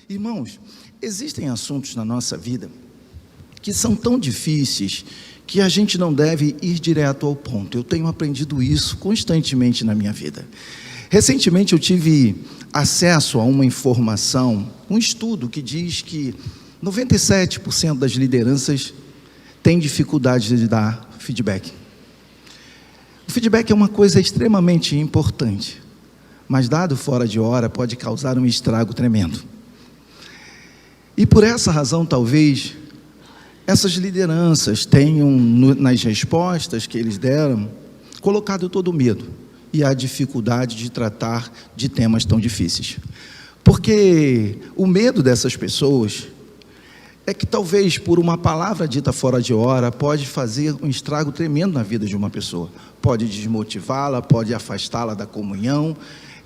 Irmãos, existem assuntos na nossa vida que são tão difíceis que a gente não deve ir direto ao ponto. Eu tenho aprendido isso constantemente na minha vida. Recentemente eu tive acesso a uma informação, um estudo que diz que 97% das lideranças têm dificuldade de dar feedback. O feedback é uma coisa extremamente importante, mas dado fora de hora pode causar um estrago tremendo. E por essa razão, talvez, essas lideranças tenham, nas respostas que eles deram, colocado todo o medo e a dificuldade de tratar de temas tão difíceis. Porque o medo dessas pessoas é que talvez por uma palavra dita fora de hora pode fazer um estrago tremendo na vida de uma pessoa. Pode desmotivá-la, pode afastá-la da comunhão,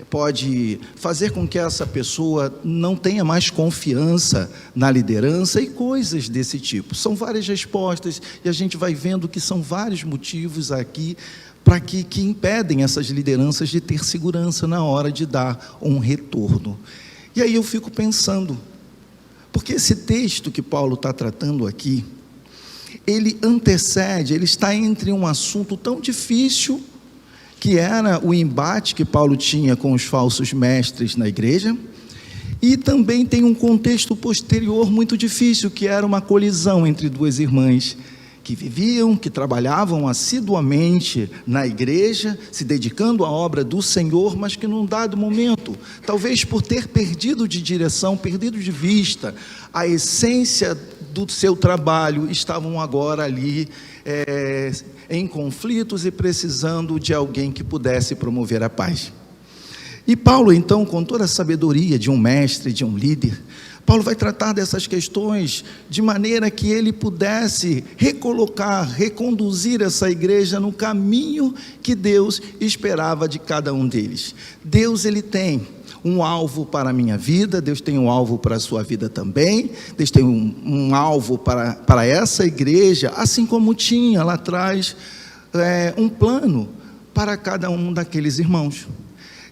pode fazer com que essa pessoa não tenha mais confiança na liderança e coisas desse tipo. São várias respostas e a gente vai vendo que são vários motivos aqui para que impedem essas lideranças de ter segurança na hora de dar um retorno. E aí eu fico pensando, porque esse texto que Paulo está tratando aqui, ele antecede, ele está entre um assunto tão difícil, que era o embate que Paulo tinha com os falsos mestres na igreja, e também tem um contexto posterior muito difícil, que era uma colisão entre duas irmãs, que viviam, que trabalhavam assiduamente na igreja, se dedicando à obra do Senhor, mas que num dado momento, talvez por ter perdido de direção, perdido de vista a essência do seu trabalho, estavam agora ali em conflitos e precisando de alguém que pudesse promover a paz. E Paulo, então, com toda a sabedoria de um mestre, de um líder, Paulo vai tratar dessas questões de maneira que ele pudesse recolocar, reconduzir essa igreja no caminho que Deus esperava de cada um deles. Deus, ele tem um alvo para a minha vida, Deus tem um alvo para a sua vida também, Deus tem um alvo para essa igreja, assim como tinha lá atrás um plano para cada um daqueles irmãos.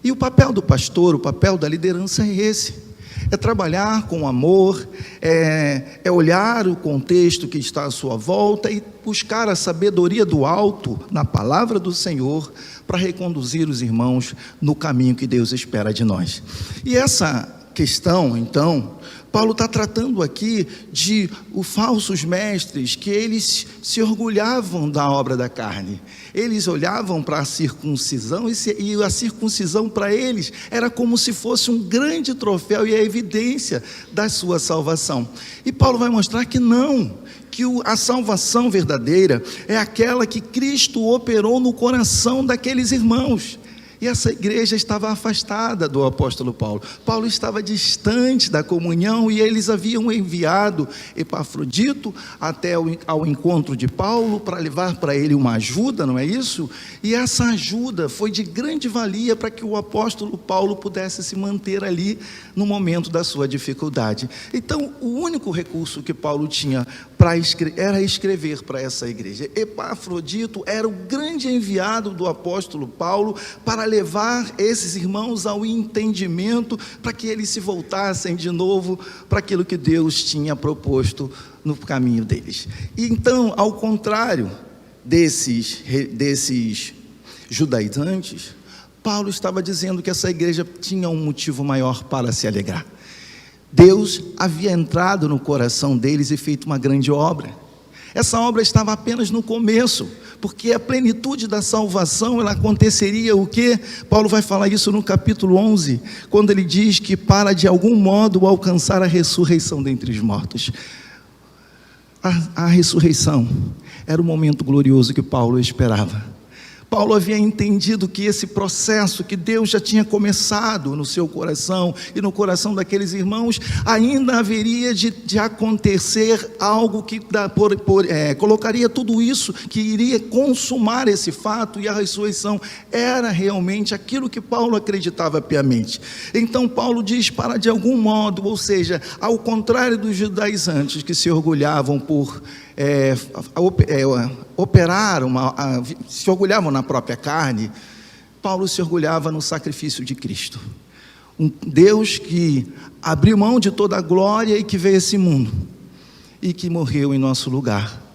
E o papel do pastor, o papel da liderança é esse, é trabalhar com amor, é olhar o contexto que está à sua volta e buscar a sabedoria do alto, na palavra do Senhor, para reconduzir os irmãos no caminho que Deus espera de nós. E essa questão, então, Paulo está tratando aqui de os falsos mestres, que eles se orgulhavam da obra da carne. Eles olhavam para a circuncisão e a circuncisão para eles era como se fosse um grande troféu e a evidência da sua salvação. E Paulo vai mostrar que não, que a salvação verdadeira é aquela que Cristo operou no coração daqueles irmãos. E essa igreja estava afastada do apóstolo Paulo. Paulo estava distante da comunhão e eles haviam enviado Epafrodito até ao encontro de Paulo para levar para ele uma ajuda, não é isso? E essa ajuda foi de grande valia para que o apóstolo Paulo pudesse se manter ali no momento da sua dificuldade. Então, o único recurso que Paulo tinha era escrever para essa igreja. Epafrodito era o grande enviado do apóstolo Paulo para levar esses irmãos ao entendimento, para que eles se voltassem de novo para aquilo que Deus tinha proposto no caminho deles. E então, ao contrário desses judaizantes, Paulo estava dizendo que essa igreja tinha um motivo maior para se alegrar. Deus havia entrado no coração deles e feito uma grande obra. Essa obra estava apenas no começo, porque a plenitude da salvação, ela aconteceria o quê? Paulo vai falar isso no capítulo 11, quando ele diz que para de algum modo alcançar a ressurreição dentre os mortos. A ressurreição era o momento glorioso que Paulo esperava. Paulo havia entendido que esse processo que Deus já tinha começado no seu coração e no coração daqueles irmãos, ainda haveria de acontecer algo que colocaria tudo isso, que iria consumar esse fato, e a ressurreição era realmente aquilo que Paulo acreditava piamente. Então Paulo diz para de algum modo, ou seja, ao contrário dos judaizantes que se orgulhavam por se orgulhavam na própria carne, Paulo se orgulhava no sacrifício de Cristo. Um Deus que abriu mão de toda a glória e que veio a esse mundo e que morreu em nosso lugar.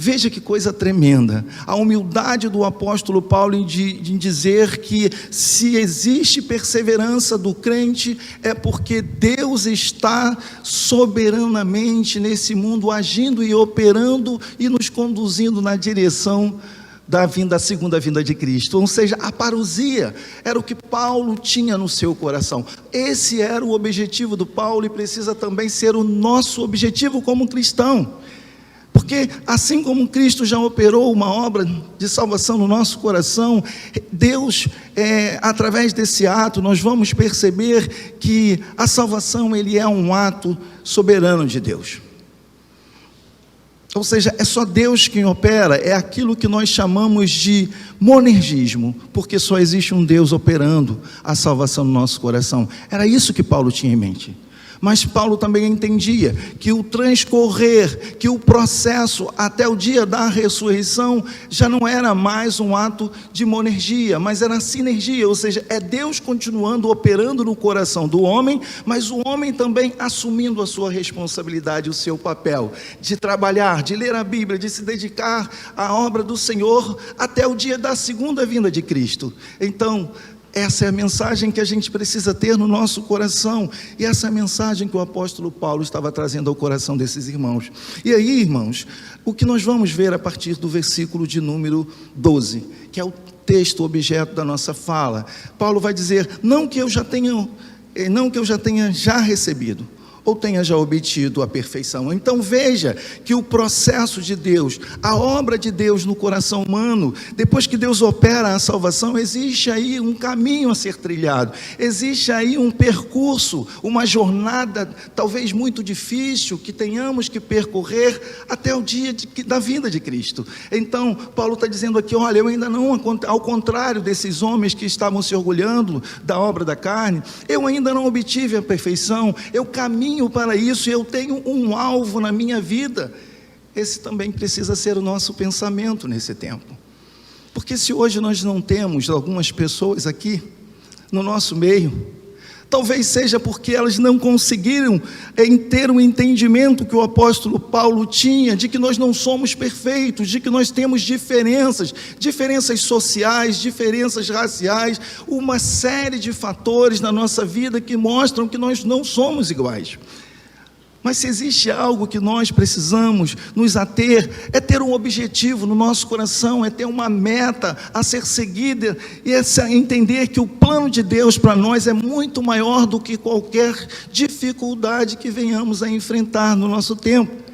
Veja que coisa tremenda, a humildade do apóstolo Paulo em dizer que se existe perseverança do crente é porque Deus está soberanamente nesse mundo agindo e operando e nos conduzindo na direção da segunda vinda de Cristo. Ou seja, a parousia era o que Paulo tinha no seu coração. Esse era o objetivo do Paulo e precisa também ser o nosso objetivo como cristão. Porque assim como Cristo já operou uma obra de salvação no nosso coração, Deus, através desse ato, nós vamos perceber que a salvação ele é um ato soberano de Deus. Ou seja, é só Deus quem opera, é aquilo que nós chamamos de monergismo, porque só existe um Deus operando a salvação no nosso coração. Era isso que Paulo tinha em mente. Mas Paulo também entendia que o transcorrer, que o processo até o dia da ressurreição já não era mais um ato de monergia, mas era sinergia, ou seja, é Deus continuando operando no coração do homem, mas o homem também assumindo a sua responsabilidade, o seu papel de trabalhar, de ler a Bíblia, de se dedicar à obra do Senhor até o dia da segunda vinda de Cristo. Então, essa é a mensagem que a gente precisa ter no nosso coração, e essa é a mensagem que o apóstolo Paulo estava trazendo ao coração desses irmãos. E aí, irmãos, o que nós vamos ver a partir do versículo de número 12, que é o texto objeto da nossa fala. Paulo vai dizer, não que eu já tenha já recebido, ou tenha já obtido a perfeição. Então veja que o processo de Deus, a obra de Deus no coração humano, depois que Deus opera a salvação, existe aí um caminho a ser trilhado, existe aí um percurso, uma jornada talvez muito difícil, que tenhamos que percorrer até o dia da vinda de Cristo. Então Paulo está dizendo aqui, olha, eu ainda não, ao contrário desses homens que estavam se orgulhando da obra da carne, eu ainda não obtive a perfeição, eu caminho para isso, eu tenho um alvo na minha vida. Esse também precisa ser o nosso pensamento nesse tempo, porque se hoje nós não temos algumas pessoas aqui no nosso meio, talvez seja porque elas não conseguiram ter um entendimento que o apóstolo Paulo tinha, de que nós não somos perfeitos, de que nós temos diferenças sociais, diferenças raciais, uma série de fatores na nossa vida que mostram que nós não somos iguais. Mas se existe algo que nós precisamos nos ater, é ter um objetivo no nosso coração, é ter uma meta a ser seguida, e é entender que o plano de Deus para nós é muito maior do que qualquer dificuldade que venhamos a enfrentar no nosso tempo.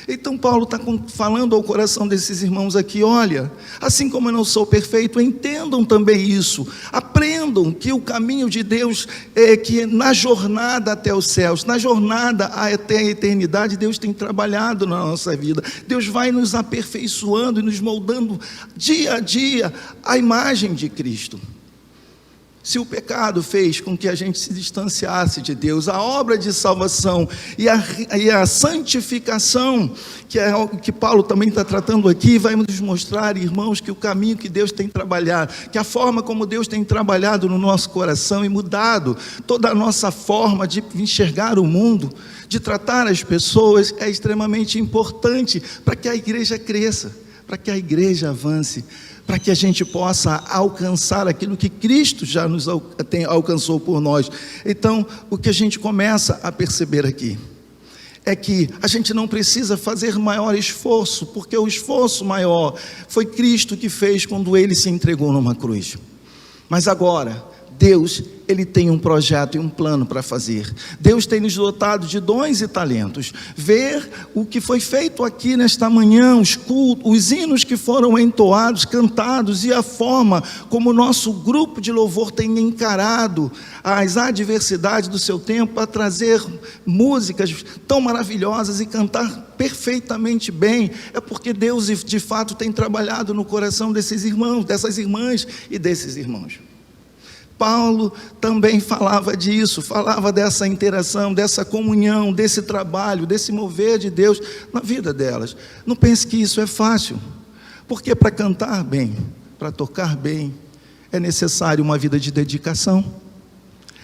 Então Paulo está falando ao coração desses irmãos aqui, olha, assim como eu não sou perfeito, entendam também isso, aprendam que o caminho de Deus é que na jornada até os céus, na jornada até a eternidade, Deus tem trabalhado na nossa vida, Deus vai nos aperfeiçoando e nos moldando dia a dia a imagem de Cristo. Se o pecado fez com que a gente se distanciasse de Deus, a obra de salvação e a santificação, que é o que Paulo também está tratando aqui, vai nos mostrar, irmãos, que o caminho que Deus tem trabalhado, que a forma como Deus tem trabalhado no nosso coração e mudado toda a nossa forma de enxergar o mundo, de tratar as pessoas, é extremamente importante para que a igreja cresça, para que a igreja avance, para que a gente possa alcançar aquilo que Cristo já nos alcançou por nós. Então, o que a gente começa a perceber aqui é que a gente não precisa fazer maior esforço, porque o esforço maior foi Cristo que fez quando Ele se entregou numa cruz. Mas agora, Deus, Ele tem um projeto e um plano para fazer. Deus tem nos dotado de dons e talentos. Ver o que foi feito aqui nesta manhã, os cultos, os hinos que foram entoados, cantados, e a forma como o nosso grupo de louvor tem encarado as adversidades do seu tempo, a trazer músicas tão maravilhosas e cantar perfeitamente bem, é porque Deus de fato tem trabalhado no coração desses irmãos, dessas irmãs e desses irmãos. Paulo também falava disso, falava dessa interação, dessa comunhão, desse trabalho, desse mover de Deus na vida delas. Não pense que isso é fácil, porque para cantar bem, para tocar bem, é necessário uma vida de dedicação,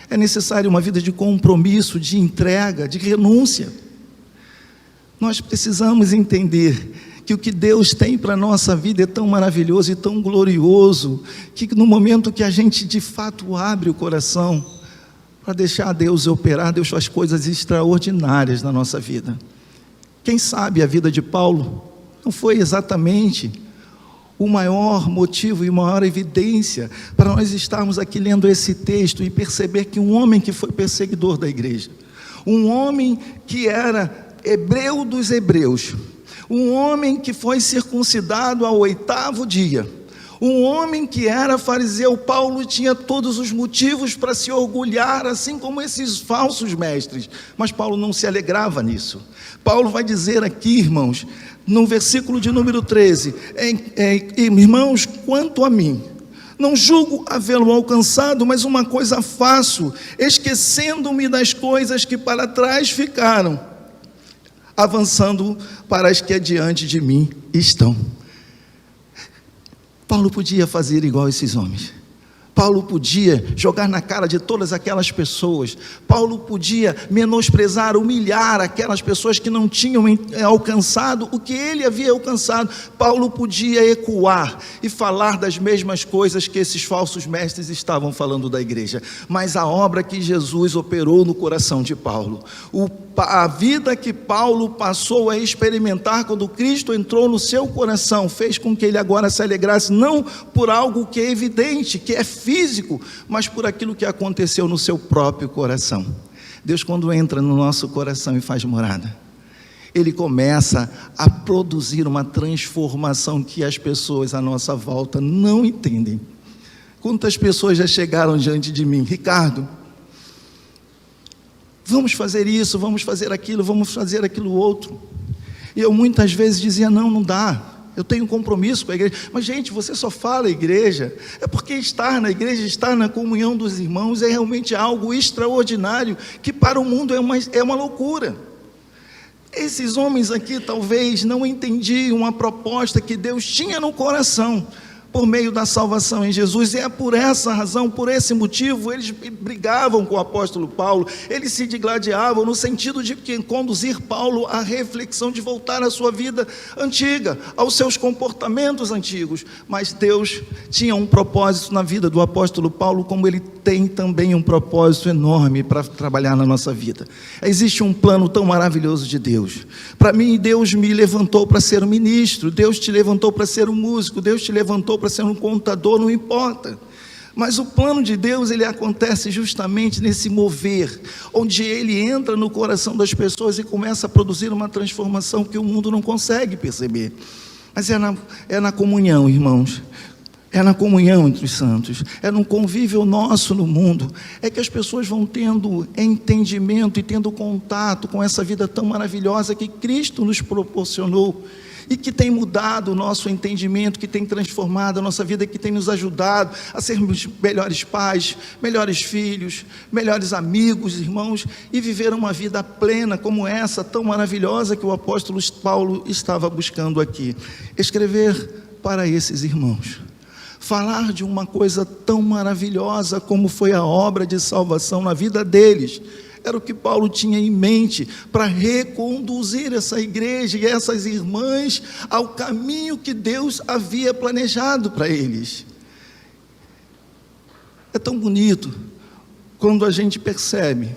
É necessário uma vida de compromisso, de entrega, de renúncia. Nós precisamos entender que o que Deus tem para a nossa vida é tão maravilhoso e tão glorioso, que no momento que a gente de fato abre o coração para deixar Deus operar, Deus faz coisas extraordinárias na nossa vida. Quem sabe a vida de Paulo não foi exatamente o maior motivo e maior evidência para nós estarmos aqui lendo esse texto e perceber que um homem que foi perseguidor da igreja, um homem que era hebreu dos hebreus, um homem que foi circuncidado ao 8º dia, um homem que era fariseu, Paulo tinha todos os motivos para se orgulhar, assim como esses falsos mestres, mas Paulo não se alegrava nisso. Paulo vai dizer aqui, irmãos, no versículo de número 13, irmãos, quanto a mim, não julgo havê-lo alcançado, mas uma coisa faço, esquecendo-me das coisas que para trás ficaram, avançando para as que adiante de mim estão. Paulo podia fazer igual a esses homens. Paulo podia jogar na cara de todas aquelas pessoas. Paulo podia menosprezar, humilhar aquelas pessoas que não tinham alcançado o que ele havia alcançado. Paulo podia ecoar e falar das mesmas coisas que esses falsos mestres estavam falando da igreja. Mas a obra que Jesus operou no coração de Paulo, a vida que Paulo passou a experimentar quando Cristo entrou no seu coração, fez com que ele agora se alegrasse, não por algo que é evidente, que é físico, mas por aquilo que aconteceu no seu próprio coração. Deus, quando entra no nosso coração e faz morada, Ele começa a produzir uma transformação que as pessoas à nossa volta não entendem. Quantas pessoas já chegaram diante de mim: Ricardo, vamos fazer isso, vamos fazer aquilo outro. E eu muitas vezes dizia: não dá, eu tenho compromisso com a igreja. Mas gente, você só fala igreja, é porque estar na igreja, estar na comunhão dos irmãos é realmente algo extraordinário, que para o mundo é uma loucura. Esses homens aqui talvez não entendiam a proposta que Deus tinha no coração, por meio da salvação em Jesus, e é por essa razão, por esse motivo, eles brigavam com o apóstolo Paulo, eles se digladiavam no sentido de conduzir Paulo à reflexão de voltar à sua vida antiga, aos seus comportamentos antigos. Mas Deus tinha um propósito na vida do apóstolo Paulo, como Ele tem também um propósito enorme para trabalhar na nossa vida. Existe um plano tão maravilhoso de Deus. Para mim, Deus me levantou para ser um ministro, Deus te levantou para ser um músico, Deus te levantou para ser um contador, não importa. Mas o plano de Deus, ele acontece justamente nesse mover, onde ele entra no coração das pessoas e começa a produzir uma transformação que o mundo não consegue perceber. Mas é na comunhão, irmãos. É na comunhão entre os santos, é no convívio nosso no mundo, é que as pessoas vão tendo entendimento e tendo contato com essa vida tão maravilhosa que Cristo nos proporcionou, e que tem mudado o nosso entendimento, que tem transformado a nossa vida, que tem nos ajudado a sermos melhores pais, melhores filhos, melhores amigos, irmãos, e viver uma vida plena como essa, tão maravilhosa que o apóstolo Paulo estava buscando aqui. Escrever para esses irmãos, falar de uma coisa tão maravilhosa como foi a obra de salvação na vida deles, era o que Paulo tinha em mente para reconduzir essa igreja e essas irmãs ao caminho que Deus havia planejado para eles. É tão bonito quando a gente percebe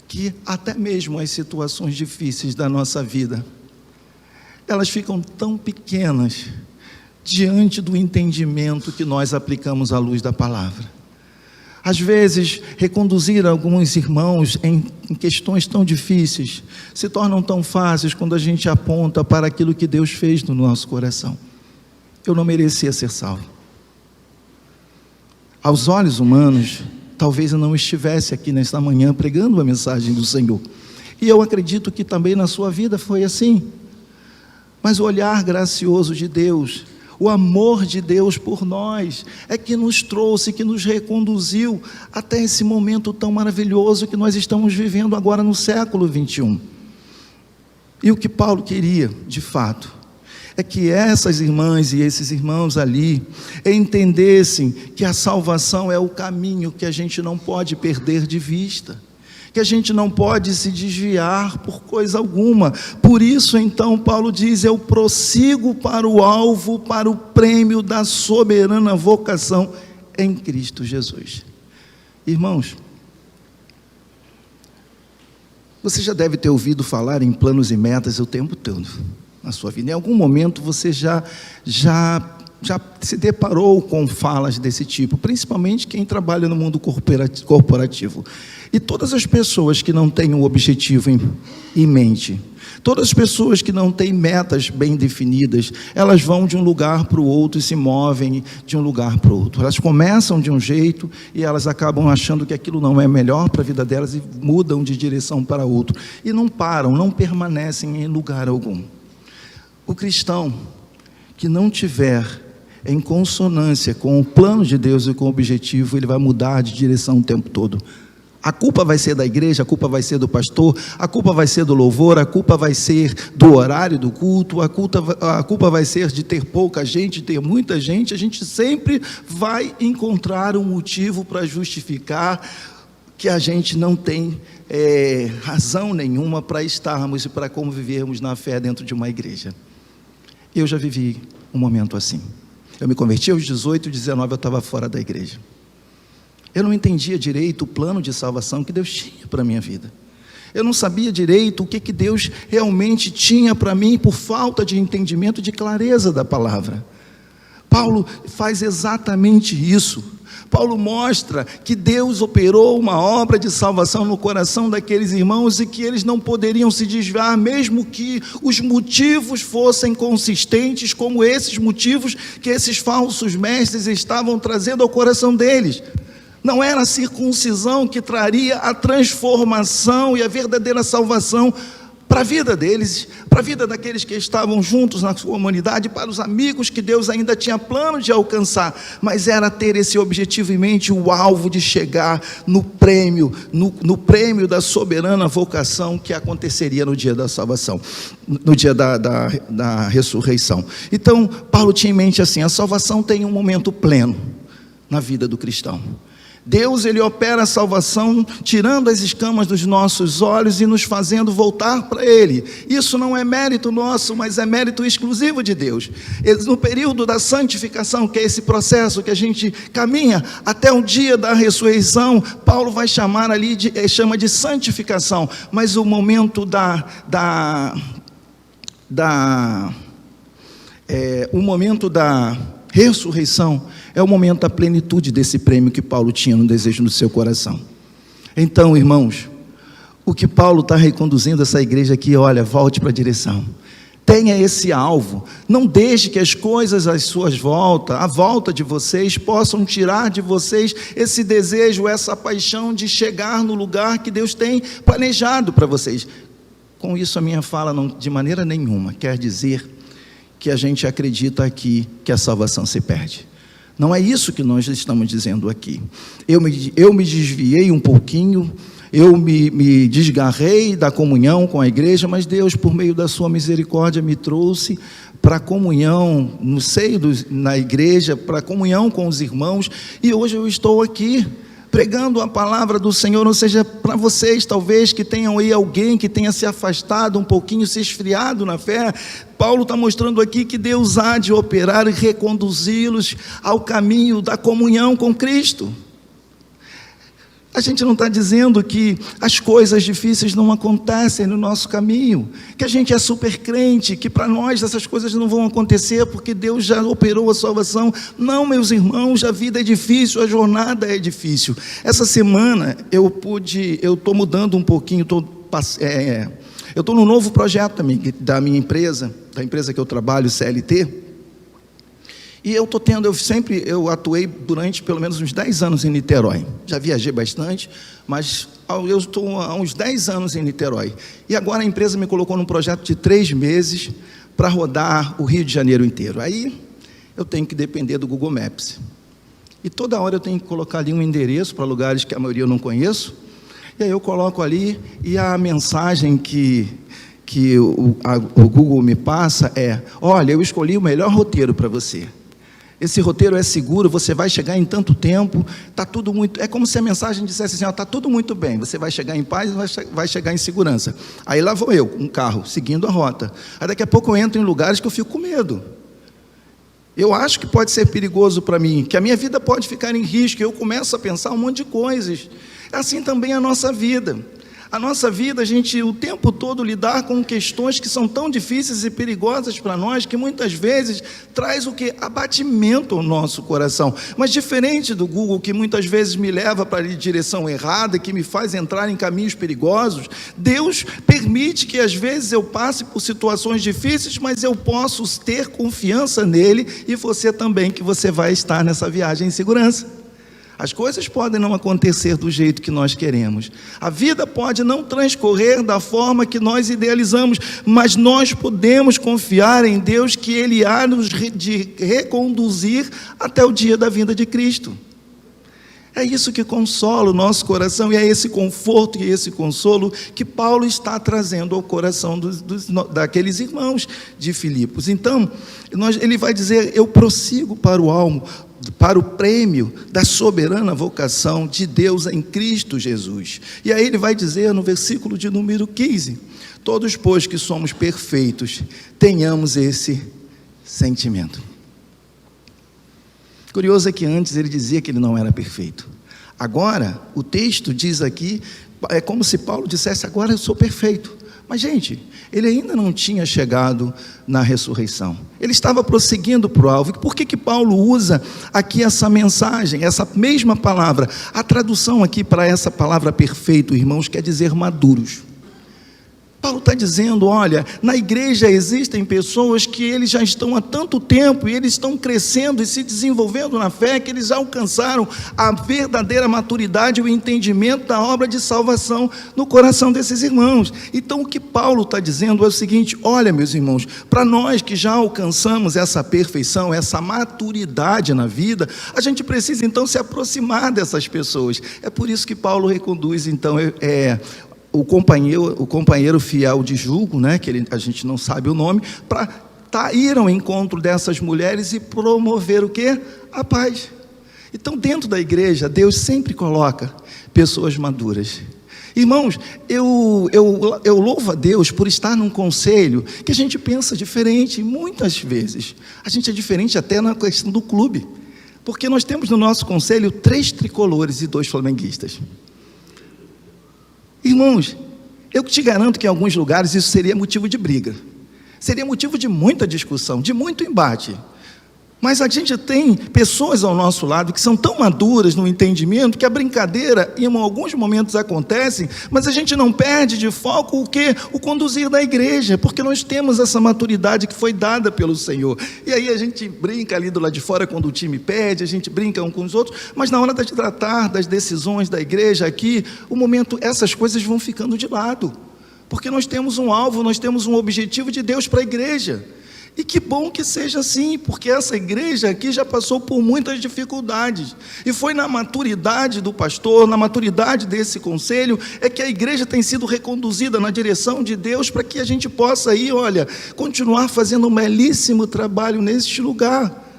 que até mesmo as situações difíceis da nossa vida, elas ficam tão pequenas diante do entendimento que nós aplicamos à luz da palavra. Às vezes, reconduzir alguns irmãos em questões tão difíceis se tornam tão fáceis quando a gente aponta para aquilo que Deus fez no nosso coração. Eu não merecia ser salvo. Aos olhos humanos, talvez eu não estivesse aqui nesta manhã pregando a mensagem do Senhor. E eu acredito que também na sua vida foi assim. Mas o olhar gracioso de Deus, o amor de Deus por nós, é que nos trouxe, que nos reconduziu até esse momento tão maravilhoso que nós estamos vivendo agora no século 21. E o que Paulo queria, de fato, é que essas irmãs e esses irmãos ali entendessem que a salvação é o caminho que a gente não pode perder de vista, que a gente não pode se desviar por coisa alguma. Por isso, então, Paulo diz: eu prossigo para o alvo, para o prêmio da soberana vocação em Cristo Jesus. Irmãos, você já deve ter ouvido falar em planos e metas o tempo todo na sua vida. Em algum momento você já se deparou com falas desse tipo, principalmente quem trabalha no mundo corporativo. E todas as pessoas que não têm um objetivo em mente, todas as pessoas que não têm metas bem definidas, elas vão de um lugar para o outro e se movem de um lugar para o outro. Elas começam de um jeito e elas acabam achando que aquilo não é melhor para a vida delas e mudam de direção para outro. E não param, não permanecem em lugar algum. O cristão que não tiver em consonância com o plano de Deus e com o objetivo, ele vai mudar de direção o tempo todo. A culpa vai ser da igreja, a culpa vai ser do pastor, a culpa vai ser do louvor, a culpa vai ser do horário do culto, a culpa vai ser de ter pouca gente, ter muita gente. A gente sempre vai encontrar um motivo para justificar que a gente não tem razão nenhuma para estarmos e para convivermos na fé dentro de uma igreja. Eu já vivi um momento assim. Eu me converti aos 18, 19, eu estava fora da igreja. Eu não entendia direito o plano de salvação que Deus tinha para a minha vida. Eu não sabia direito o que Deus realmente tinha para mim por falta de entendimento, de clareza da palavra. Paulo faz exatamente isso. Paulo mostra que Deus operou uma obra de salvação no coração daqueles irmãos e que eles não poderiam se desviar, mesmo que os motivos fossem consistentes, como esses motivos que esses falsos mestres estavam trazendo ao coração deles. Não era a circuncisão que traria a transformação e a verdadeira salvação para a vida deles, para a vida daqueles que estavam juntos na sua humanidade, para os amigos que Deus ainda tinha plano de alcançar, mas era ter esse objetivo em mente, o alvo de chegar no prêmio da soberana vocação que aconteceria no dia da salvação, no dia da ressurreição. Então, Paulo tinha em mente assim: a salvação tem um momento pleno na vida do cristão. Deus, ele opera a salvação tirando as escamas dos nossos olhos e nos fazendo voltar para Ele. Isso não é mérito nosso, mas é mérito exclusivo de Deus. No período da santificação, que é esse processo que a gente caminha até o dia da ressurreição, Paulo vai chamar ali, chama de santificação, mas o momento o momento da ressurreição é o momento da plenitude desse prêmio que Paulo tinha no desejo do seu coração. Então, irmãos, o que Paulo está reconduzindo essa igreja aqui, olha, volte para a direção, tenha esse alvo, não deixe que as coisas à sua volta, à volta de vocês, possam tirar de vocês esse desejo, essa paixão de chegar no lugar que Deus tem planejado para vocês. Com isso, a minha fala não, de maneira nenhuma, quer dizer que a gente acredita aqui que a salvação se perde. Não é isso que nós estamos dizendo aqui. Eu me desviei um pouquinho, eu me desgarrei da comunhão com a igreja, mas Deus, por meio da sua misericórdia, me trouxe para a comunhão no seio na igreja, para a comunhão com os irmãos, e hoje eu estou aqui pregando a palavra do Senhor. Ou seja, para vocês talvez que tenham aí alguém que tenha se afastado um pouquinho, se esfriado na fé, Paulo está mostrando aqui que Deus há de operar e reconduzi-los ao caminho da comunhão com Cristo. A gente não está dizendo que as coisas difíceis não acontecem no nosso caminho, que a gente é super crente, que para nós essas coisas não vão acontecer porque Deus já operou a salvação. Não, meus irmãos, a vida é difícil, a jornada é difícil. Essa semana eu estou mudando um pouquinho, eu estou num novo projeto também, da minha empresa, da empresa que eu trabalho, CLT, e eu atuei durante pelo menos uns 10 anos em Niterói. Já viajei bastante, mas eu estou há uns 10 anos em Niterói. E agora a empresa me colocou num projeto de 3 meses para rodar o Rio de Janeiro inteiro. Aí eu tenho que depender do Google Maps. E toda hora eu tenho que colocar ali um endereço para lugares que a maioria eu não conheço. E aí eu coloco ali, e a mensagem que que o Google me passa é: olha, eu escolhi o melhor roteiro para você. Esse roteiro é seguro, você vai chegar em tanto tempo, está tudo muito... É como se a mensagem dissesse assim: está tudo muito bem, você vai chegar em paz, vai chegar em segurança. Aí lá vou eu, um carro, seguindo a rota. Aí daqui a pouco eu entro em lugares que eu fico com medo. Eu acho que pode ser perigoso para mim, que a minha vida pode ficar em risco, e eu começo a pensar um monte de coisas. É assim também a nossa vida. A nossa vida, a gente o tempo todo lidar com questões que são tão difíceis e perigosas para nós, que muitas vezes traz o que? Abatimento ao nosso coração. Mas diferente do Google, que muitas vezes me leva para a direção errada, que me faz entrar em caminhos perigosos, Deus permite que às vezes eu passe por situações difíceis, mas eu posso ter confiança nele, e você também, que você vai estar nessa viagem em segurança. As coisas podem não acontecer do jeito que nós queremos. A vida pode não transcorrer da forma que nós idealizamos, mas nós podemos confiar em Deus, que Ele há de reconduzir até o dia da vinda de Cristo. É isso que consola o nosso coração, e é esse conforto e esse consolo que Paulo está trazendo ao coração daqueles irmãos de Filipos. Então, ele vai dizer: eu prossigo para o alvo, para o prêmio da soberana vocação de Deus em Cristo Jesus. E aí ele vai dizer no versículo de número 15: todos, pois, que somos perfeitos, tenhamos esse sentimento. Curioso é que antes ele dizia que ele não era perfeito. Agora, o texto diz aqui, é como se Paulo dissesse: agora eu sou perfeito. Mas, gente, ele ainda não tinha chegado na ressurreição. Ele estava prosseguindo para o alvo. Por que Paulo usa aqui essa mensagem, essa mesma palavra? A tradução aqui para essa palavra perfeito, irmãos, quer dizer maduros. Paulo está dizendo: olha, na igreja existem pessoas que eles já estão há tanto tempo, e eles estão crescendo e se desenvolvendo na fé, que eles já alcançaram a verdadeira maturidade e o entendimento da obra de salvação no coração desses irmãos. Então o que Paulo está dizendo é o seguinte: olha, meus irmãos, para nós que já alcançamos essa perfeição, essa maturidade na vida, a gente precisa então se aproximar dessas pessoas. É por isso que Paulo reconduz então o companheiro fiel de julgo, né, que a gente não sabe o nome, para ir ao encontro dessas mulheres e promover o quê? A paz. Então, dentro da igreja, Deus sempre coloca pessoas maduras. Irmãos, eu louvo a Deus por estar num conselho que a gente pensa diferente. Muitas vezes a gente é diferente até na questão do clube, porque nós temos no nosso conselho 3 tricolores e 2 flamenguistas. Irmãos, eu te garanto que em alguns lugares isso seria motivo de briga, seria motivo de muita discussão, de muito embate. Mas a gente tem pessoas ao nosso lado que são tão maduras no entendimento que a brincadeira em alguns momentos acontece, mas a gente não perde de foco o conduzir da igreja, porque nós temos essa maturidade que foi dada pelo Senhor. E aí a gente brinca ali do lado de fora quando o time perde, a gente brinca um com os outros, mas na hora de tratar das decisões da igreja aqui, essas coisas vão ficando de lado, porque nós temos um alvo, nós temos um objetivo de Deus para a igreja. E que bom que seja assim, porque essa igreja aqui já passou por muitas dificuldades, e foi na maturidade do pastor, na maturidade desse conselho, é que a igreja tem sido reconduzida na direção de Deus, para que a gente possa aí, continuar fazendo um belíssimo trabalho neste lugar,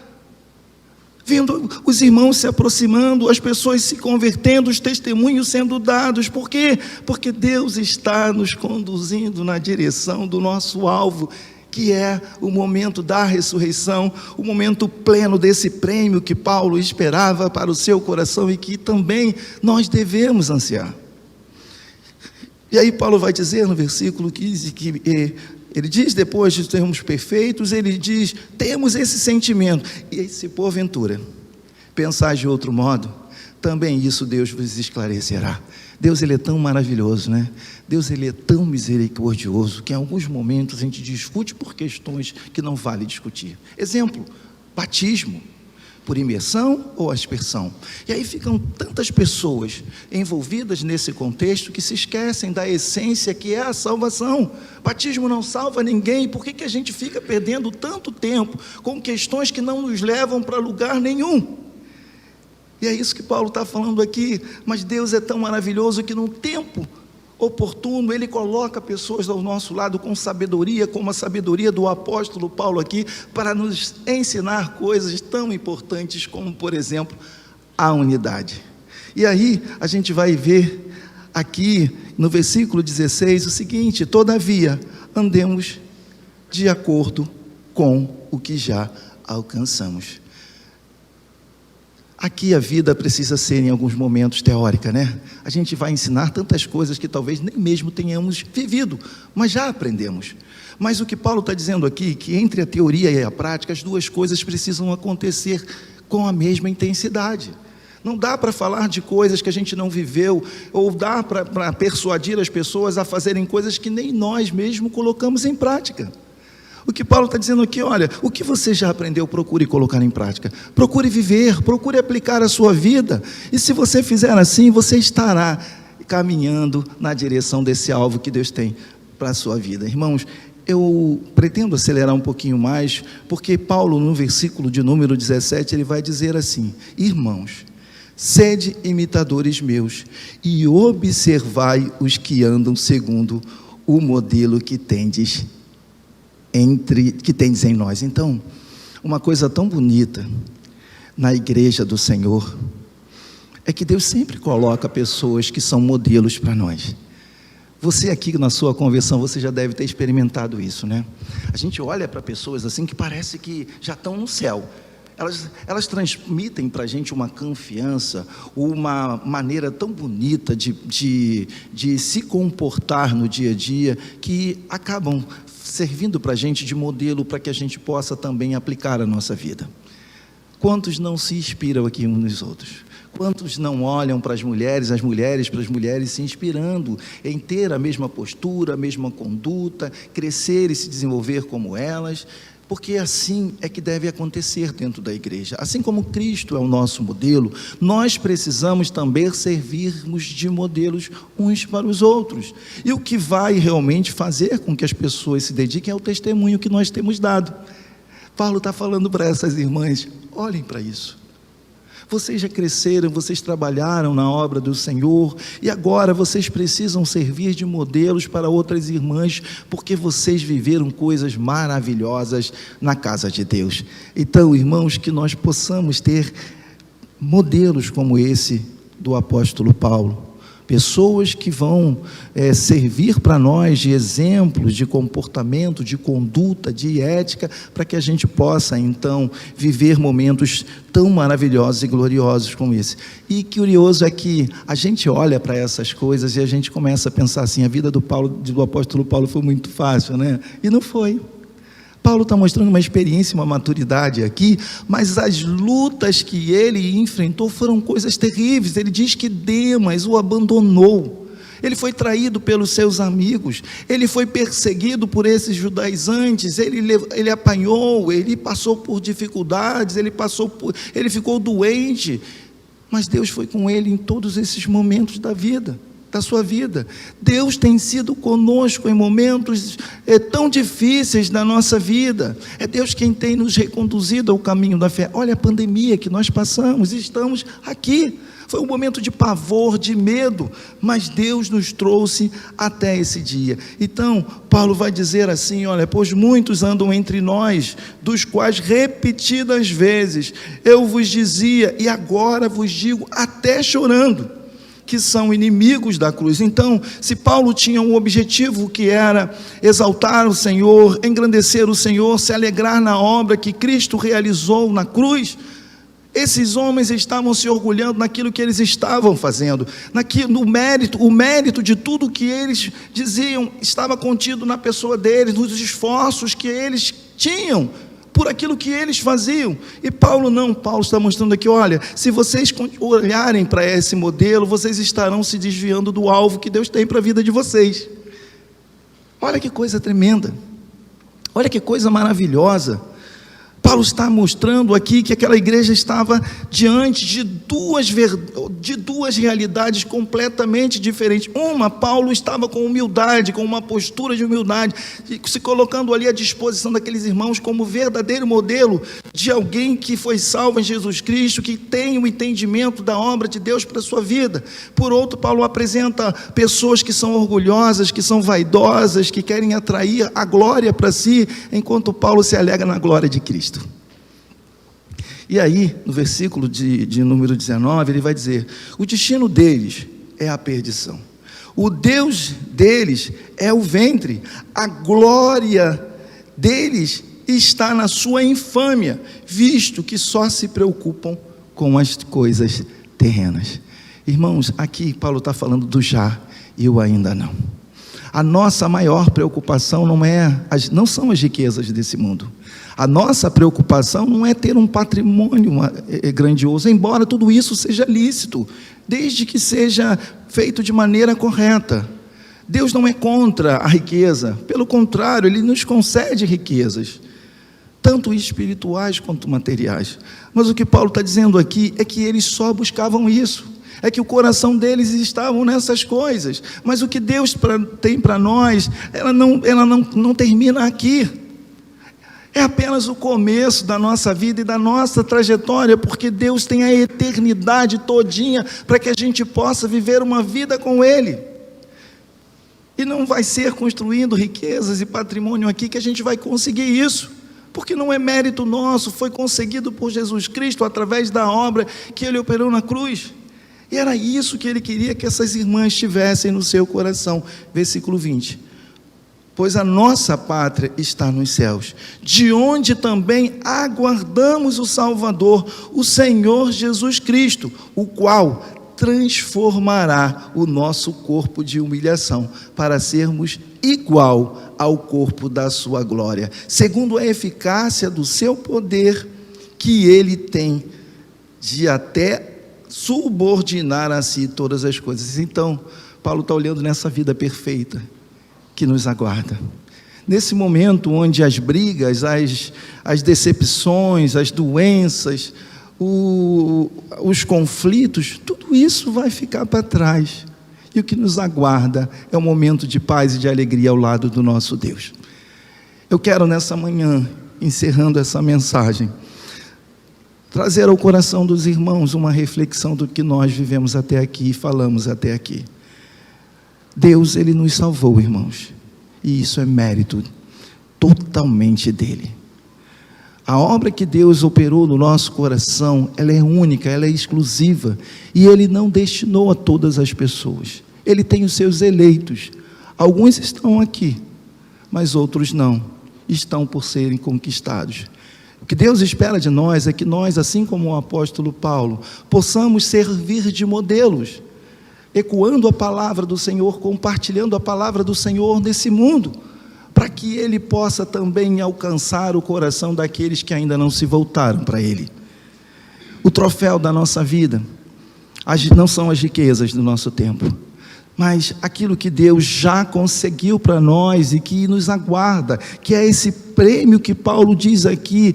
vendo os irmãos se aproximando, as pessoas se convertendo, os testemunhos sendo dados. Por quê? Porque Deus está nos conduzindo na direção do nosso alvo, que é o momento da ressurreição, o momento pleno desse prêmio que Paulo esperava para o seu coração e que também nós devemos ansiar. E aí Paulo vai dizer no versículo 15 que ele diz, depois de termos perfeitos, ele diz: temos esse sentimento, e se porventura pensar de outro modo, também isso Deus vos esclarecerá. Deus, ele é tão maravilhoso, né? Deus, ele é tão misericordioso, que em alguns momentos a gente discute por questões que não vale discutir. Exemplo, batismo, por imersão ou aspersão. E aí ficam tantas pessoas envolvidas nesse contexto que se esquecem da essência que é a salvação. Batismo não salva ninguém. Por que a gente fica perdendo tanto tempo com questões que não nos levam para lugar nenhum? E é isso que Paulo está falando aqui. Mas Deus é tão maravilhoso que num tempo oportuno, Ele coloca pessoas ao nosso lado com sabedoria, como a sabedoria do apóstolo Paulo aqui, para nos ensinar coisas tão importantes como, por exemplo, a unidade. E aí a gente vai ver aqui no versículo 16 o seguinte: todavia andemos de acordo com o que já alcançamos. Aqui a vida precisa ser em alguns momentos teórica, né? A gente vai ensinar tantas coisas que talvez nem mesmo tenhamos vivido, mas já aprendemos. Mas o que Paulo está dizendo aqui, que entre a teoria e a prática, as duas coisas precisam acontecer com a mesma intensidade. Não dá para falar de coisas que a gente não viveu, ou dá para persuadir as pessoas a fazerem coisas que nem nós mesmos colocamos em prática. O que Paulo está dizendo aqui, olha, o que você já aprendeu, procure colocar em prática. Procure viver, procure aplicar a sua vida. E se você fizer assim, você estará caminhando na direção desse alvo que Deus tem para a sua vida. Irmãos, eu pretendo acelerar um pouquinho mais, porque Paulo, no versículo de número 17, ele vai dizer assim: irmãos, sede imitadores meus e observai os que andam segundo o modelo que tendes em nós. Então, uma coisa tão bonita na igreja do Senhor é que Deus sempre coloca pessoas que são modelos para nós. Você aqui na sua conversão, você já deve ter experimentado isso, né? A gente olha para pessoas assim que parece que já estão no céu. Elas transmitem para a gente uma confiança, uma maneira tão bonita de se comportar no dia a dia, que acabam servindo para a gente de modelo para que a gente possa também aplicar a nossa vida. Quantos não se inspiram aqui uns nos outros? Quantos não olham para as mulheres para as mulheres se inspirando em ter a mesma postura, a mesma conduta, crescer e se desenvolver como elas? Porque assim é que deve acontecer dentro da igreja. Assim como Cristo é o nosso modelo, nós precisamos também servirmos de modelos uns para os outros. E o que vai realmente fazer com que as pessoas se dediquem é o testemunho que nós temos dado. Paulo está falando para essas irmãs: olhem para isso. Vocês já cresceram, vocês trabalharam na obra do Senhor, e agora vocês precisam servir de modelos para outras irmãs, porque vocês viveram coisas maravilhosas na casa de Deus. Então, irmãos, que nós possamos ter modelos como esse do apóstolo Paulo. Pessoas que vão servir para nós de exemplos, de comportamento, de conduta, de ética, para que a gente possa, então, viver momentos tão maravilhosos e gloriosos como esse. E curioso é que a gente olha para essas coisas e a gente começa a pensar assim: a vida do apóstolo Paulo foi muito fácil, né? E não foi. Paulo está mostrando uma experiência, uma maturidade aqui, mas as lutas que ele enfrentou foram coisas terríveis. Ele diz que Demas o abandonou, ele foi traído pelos seus amigos, ele foi perseguido por esses judaizantes, ele apanhou, ele passou por dificuldades, ele ficou doente, mas Deus foi com ele em todos esses momentos da sua vida. Deus tem sido conosco em momentos tão difíceis da nossa vida. É Deus quem tem nos reconduzido ao caminho da fé. Olha a pandemia que nós passamos, estamos aqui. Foi um momento de pavor, de medo, mas Deus nos trouxe até esse dia. Então, Paulo vai dizer assim: olha, pois muitos andam entre nós, dos quais repetidas vezes eu vos dizia, e agora vos digo, até chorando, que são inimigos da cruz. Então, se Paulo tinha um objetivo que era exaltar o Senhor, engrandecer o Senhor, se alegrar na obra que Cristo realizou na cruz, esses homens estavam se orgulhando naquilo que eles estavam fazendo, o mérito de tudo que eles diziam estava contido na pessoa deles, nos esforços que eles tinham por aquilo que eles faziam. E Paulo não, Paulo está mostrando aqui: olha, se vocês olharem para esse modelo, vocês estarão se desviando do alvo que Deus tem para a vida de vocês. Olha que coisa tremenda, olha que coisa maravilhosa. Paulo está mostrando aqui que aquela igreja estava diante de duas realidades completamente diferentes. Uma, Paulo estava com humildade, com uma postura de humildade, se colocando ali à disposição daqueles irmãos como verdadeiro modelo de alguém que foi salvo em Jesus Cristo, que tem o entendimento da obra de Deus para a sua vida. Por outro, Paulo apresenta pessoas que são orgulhosas, que são vaidosas, que querem atrair a glória para si, enquanto Paulo se alegra na glória de Cristo. E aí, no versículo de número 19, ele vai dizer: o destino deles é a perdição, o Deus deles é o ventre, a glória deles está na sua infâmia, visto que só se preocupam com as coisas terrenas. Irmãos, aqui Paulo está falando do já e o ainda não. A nossa maior preocupação não são as riquezas desse mundo. A nossa preocupação não é ter um patrimônio grandioso, embora tudo isso seja lícito, desde que seja feito de maneira correta. Deus não é contra a riqueza, pelo contrário, Ele nos concede riquezas, tanto espirituais quanto materiais. Mas o que Paulo está dizendo aqui é que eles só buscavam isso. É que o coração deles estavam nessas coisas, mas o que Deus tem para nós, ela não termina aqui, é apenas o começo da nossa vida e da nossa trajetória, porque Deus tem a eternidade todinha, para que a gente possa viver uma vida com Ele, e não vai ser construindo riquezas e patrimônio aqui que a gente vai conseguir isso, porque não é mérito nosso, foi conseguido por Jesus Cristo, através da obra que Ele operou na cruz. E era isso que ele queria que essas irmãs tivessem no seu coração. Versículo 20. Pois a nossa pátria está nos céus, de onde também aguardamos o Salvador, o Senhor Jesus Cristo, o qual transformará o nosso corpo de humilhação, para sermos igual ao corpo da sua glória, segundo a eficácia do seu poder, que Ele tem de até subordinar a si todas as coisas. Então, Paulo está olhando nessa vida perfeita que nos aguarda, nesse momento onde as brigas, as decepções, as doenças, os conflitos, tudo isso vai ficar para trás, e o que nos aguarda é um momento de paz e de alegria ao lado do nosso Deus. Eu quero nessa manhã, encerrando essa mensagem, trazer ao coração dos irmãos uma reflexão do que nós vivemos até aqui e falamos até aqui. Deus, Ele nos salvou, irmãos, e isso é mérito totalmente dEle. A obra que Deus operou no nosso coração, ela é única, ela é exclusiva, e Ele não destinou a todas as pessoas. Ele tem os seus eleitos. Alguns estão aqui, mas outros não, estão por serem conquistados. O que Deus espera de nós é que nós, assim como o apóstolo Paulo, possamos servir de modelos, ecoando a palavra do Senhor, compartilhando a palavra do Senhor nesse mundo, para que Ele possa também alcançar o coração daqueles que ainda não se voltaram para Ele. O troféu da nossa vida não são as riquezas do nosso tempo, mas aquilo que Deus já conseguiu para nós e que nos aguarda, que é esse prêmio que Paulo diz aqui,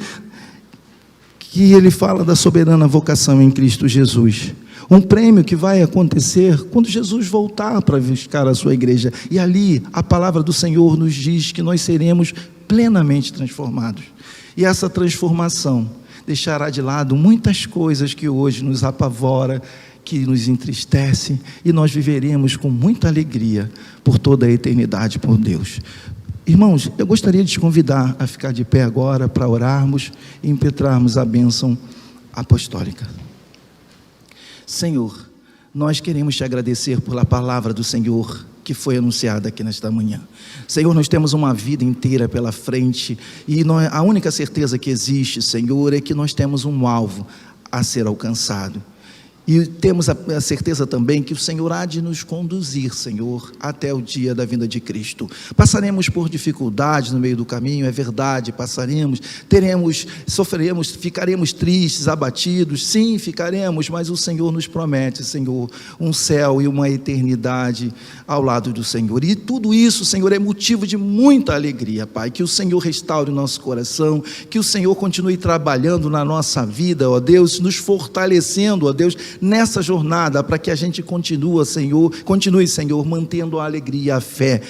que ele fala da soberana vocação em Cristo Jesus. Um prêmio que vai acontecer quando Jesus voltar para buscar a sua igreja. E ali a palavra do Senhor nos diz que nós seremos plenamente transformados. E essa transformação deixará de lado muitas coisas que hoje nos apavora, que nos entristece, e nós viveremos com muita alegria por toda a eternidade por Deus. Irmãos, eu gostaria de te convidar a ficar de pé agora para orarmos e impetrarmos a bênção apostólica. Senhor, nós queremos te agradecer pela palavra do Senhor que foi anunciada aqui nesta manhã. Senhor, nós temos uma vida inteira pela frente, e a única certeza que existe, Senhor, é que nós temos um alvo a ser alcançado. E temos a certeza também que o Senhor há de nos conduzir, Senhor, até o dia da vinda de Cristo. Passaremos por dificuldades no meio do caminho, é verdade, passaremos, sofreremos, ficaremos tristes, abatidos, sim, ficaremos, mas o Senhor nos promete, Senhor, um céu e uma eternidade ao lado do Senhor. E tudo isso, Senhor, é motivo de muita alegria, Pai, que o Senhor restaure o nosso coração, que o Senhor continue trabalhando na nossa vida, ó Deus, nos fortalecendo, ó Deus, nessa jornada, para que a gente continue, Senhor, mantendo a alegria e a fé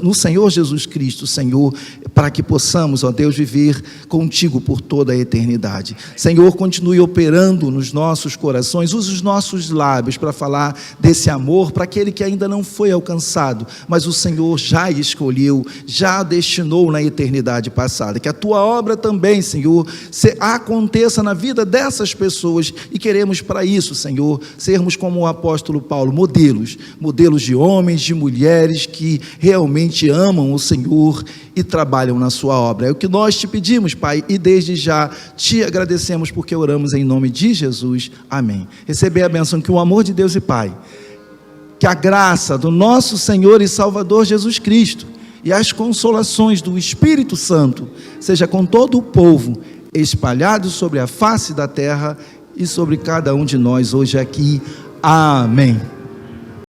no Senhor Jesus Cristo, Senhor, para que possamos, ó Deus, viver contigo por toda a eternidade. Senhor, continue operando nos nossos corações, use os nossos lábios para falar desse amor para aquele que ainda não foi alcançado, mas o Senhor já escolheu, já destinou na eternidade passada. Que a tua obra também, Senhor, aconteça na vida dessas pessoas, e queremos para isso, Senhor, sermos como o apóstolo Paulo, modelos de homens, de mulheres que realmente amam o Senhor e trabalham na sua obra. É o que nós te pedimos, Pai, e desde já te agradecemos, porque oramos em nome de Jesus, amém. Receber a bênção, que o amor de Deus e Pai, que a graça do nosso Senhor e Salvador Jesus Cristo e as consolações do Espírito Santo seja com todo o povo espalhado sobre a face da terra e sobre cada um de nós hoje aqui, amém.